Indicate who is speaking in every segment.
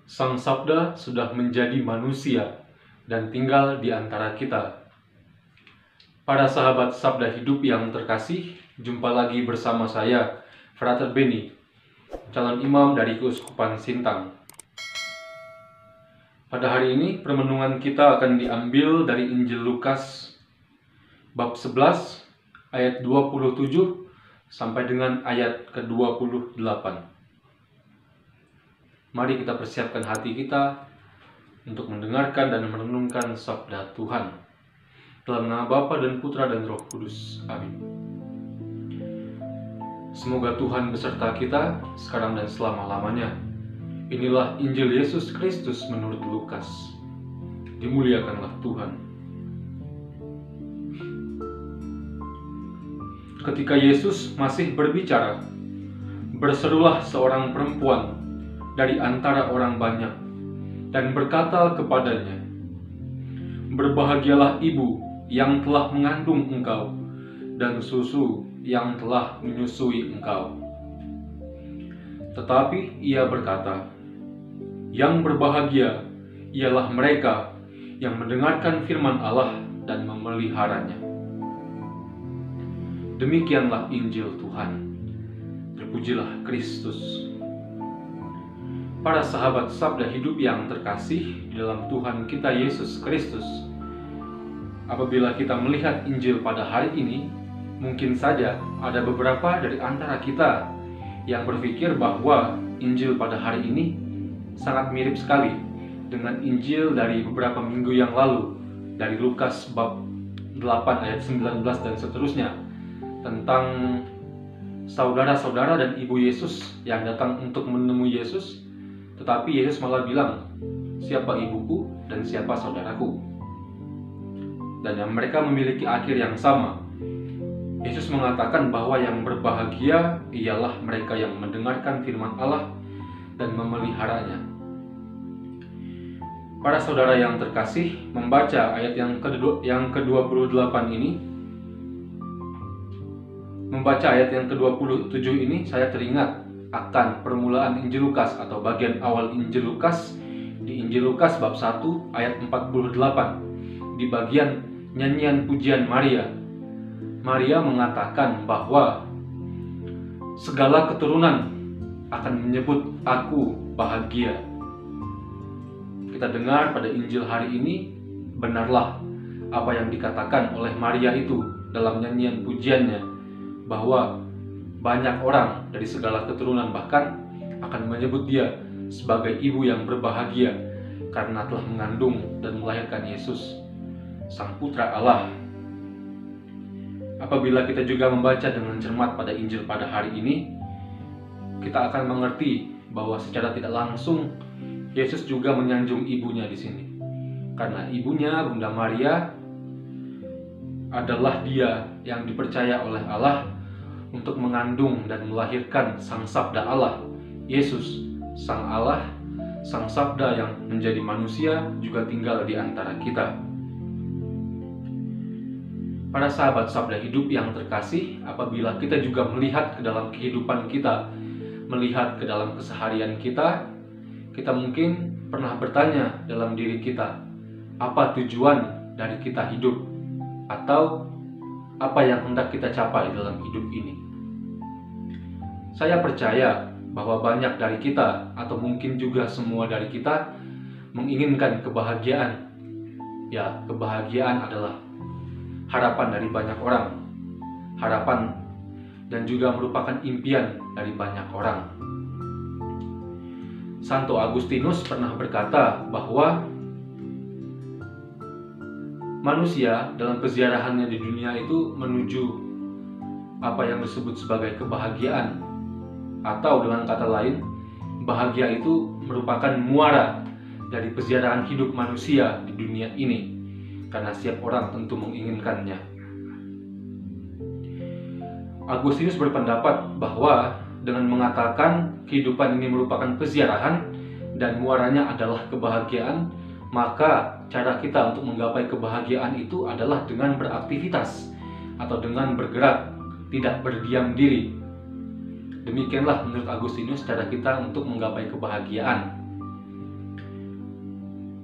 Speaker 1: Sang Sabda sudah menjadi manusia dan tinggal di antara kita. Para sahabat Sabda Hidup yang terkasih, jumpa lagi bersama saya, Frater Beni, calon imam dari Keuskupan Sintang. Pada hari ini, permenungan kita akan diambil dari Injil Lukas, bab 11, ayat 27, sampai dengan ayat ke-28. Mari kita persiapkan hati kita untuk mendengarkan dan merenungkan sabda Tuhan. Dalam nama Bapa dan Putra dan Roh Kudus. Amin. Semoga Tuhan beserta kita sekarang dan selama-lamanya. Inilah Injil Yesus Kristus menurut Lukas. Dimuliakanlah Tuhan. Ketika Yesus masih berbicara, berserulah seorang perempuan dari antara orang banyak dan berkata kepadanya, "Berbahagialah ibu yang telah mengandung engkau dan susu yang telah menyusui engkau." Tetapi ia berkata, "Yang berbahagia ialah mereka yang mendengarkan firman Allah dan memeliharanya." Demikianlah Injil Tuhan. Terpujilah Kristus. Para sahabat Sabda Hidup yang terkasih di dalam Tuhan kita Yesus Kristus, apabila kita melihat Injil pada hari ini, mungkin saja ada beberapa dari antara kita yang berpikir bahwa Injil pada hari ini sangat mirip sekali dengan Injil dari beberapa minggu yang lalu, dari Lukas bab 8 ayat 19 dan seterusnya, tentang saudara-saudara dan ibu Yesus yang datang untuk menemui Yesus. Tetapi Yesus malah bilang, "Siapa ibuku dan siapa saudaraku?" Dan yang mereka memiliki akhir yang sama. Yesus mengatakan bahwa yang berbahagia ialah mereka yang mendengarkan firman Allah dan memeliharanya. Para saudara yang terkasih, membaca ayat yang ke-28 ini, membaca ayat yang ke-27 ini, saya teringat akan permulaan Injil Lukas atau bagian awal Injil Lukas di Injil Lukas bab 1 ayat 48 di bagian nyanyian pujian Maria. Maria mengatakan bahwa segala keturunan akan menyebut aku bahagia. Kita dengar pada Injil hari ini, benarlah apa yang dikatakan oleh Maria itu dalam nyanyian pujiannya, bahwa banyak orang dari segala keturunan bahkan akan menyebut dia sebagai ibu yang berbahagia karena telah mengandung dan melahirkan Yesus, Sang Putra Allah. Apabila kita juga membaca dengan cermat pada Injil pada hari ini, kita akan mengerti bahwa secara tidak langsung Yesus juga menyanjung ibunya di sini. Karena ibunya, Bunda Maria, adalah dia yang dipercaya oleh Allah untuk mengandung dan melahirkan Sang Sabda Allah, Yesus, Sang Allah, Sang Sabda yang menjadi manusia juga tinggal di antara kita. Para sahabat Sabda Hidup yang terkasih, apabila kita juga melihat ke dalam kehidupan kita, melihat ke dalam keseharian kita, kita mungkin pernah bertanya dalam diri kita, apa tujuan dari kita hidup? Atau apa yang hendak kita capai dalam hidup ini? Saya percaya bahwa banyak dari kita, atau mungkin juga semua dari kita, menginginkan kebahagiaan. Ya, kebahagiaan adalah harapan dari banyak orang. Harapan dan juga merupakan impian dari banyak orang. Santo Agustinus pernah berkata bahwa manusia dalam peziarahannya di dunia itu menuju apa yang disebut sebagai kebahagiaan. Atau dengan kata lain, bahagia itu merupakan muara dari peziarahan hidup manusia di dunia ini, karena setiap orang tentu menginginkannya. Agustinus berpendapat bahwa dengan mengatakan kehidupan ini merupakan peziarahan dan muaranya adalah kebahagiaan, maka cara kita untuk menggapai kebahagiaan itu adalah dengan beraktivitas atau dengan bergerak, tidak berdiam diri. Demikianlah menurut Agustinus cara kita untuk menggapai kebahagiaan.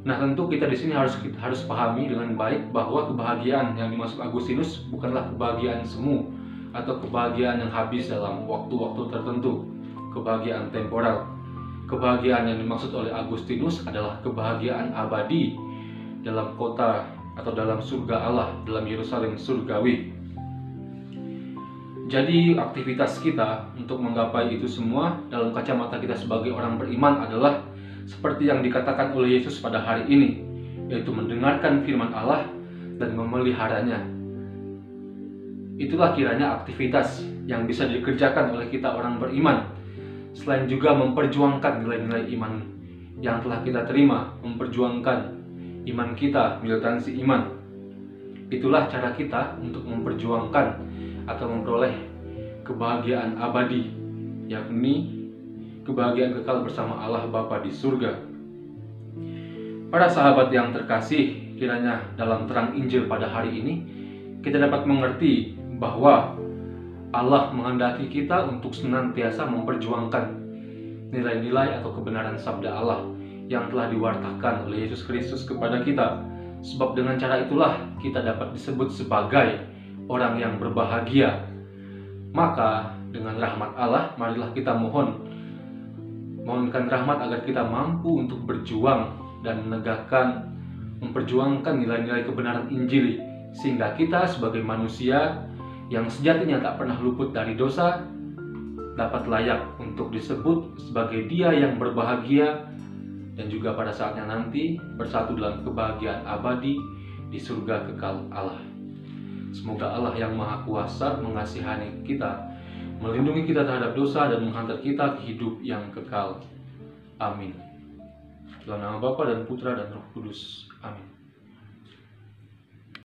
Speaker 1: Nah, tentu kita di sini harus pahami dengan baik bahwa kebahagiaan yang dimaksud Agustinus bukanlah kebahagiaan semu atau kebahagiaan yang habis dalam waktu-waktu tertentu, kebahagiaan temporal. Kebahagiaan yang dimaksud oleh Agustinus adalah kebahagiaan abadi dalam kota atau dalam surga Allah, dalam Yerusalem surgawi. Jadi aktivitas kita untuk menggapai itu semua dalam kacamata kita sebagai orang beriman adalah seperti yang dikatakan oleh Yesus pada hari ini, yaitu mendengarkan firman Allah dan memeliharanya. Itulah kiranya aktivitas yang bisa dikerjakan oleh kita orang beriman, selain juga memperjuangkan nilai-nilai iman yang telah kita terima, memperjuangkan iman kita, militansi iman. Itulah cara kita untuk memperjuangkan atau memperoleh kebahagiaan abadi, yakni kebahagiaan kekal bersama Allah Bapa di surga. Para sahabat yang terkasih, kiranya dalam terang Injil pada hari ini kita dapat mengerti bahwa Allah menghendaki kita untuk senantiasa memperjuangkan nilai-nilai atau kebenaran sabda Allah yang telah diwartakan oleh Yesus Kristus kepada kita. Sebab dengan cara itulah kita dapat disebut sebagai orang yang berbahagia. Maka dengan rahmat Allah, marilah kita mohonkan rahmat agar kita mampu untuk berjuang dan memperjuangkan nilai-nilai kebenaran Injil, sehingga kita sebagai manusia yang sejatinya tak pernah luput dari dosa dapat layak untuk disebut sebagai dia yang berbahagia, dan juga pada saatnya nanti bersatu dalam kebahagiaan abadi di surga kekal Allah. Semoga Allah yang Maha Kuasa mengasihani kita, melindungi kita terhadap dosa, dan menghantar kita ke hidup yang kekal. Amin. Dalam nama Bapa dan Putra dan Roh Kudus. Amin.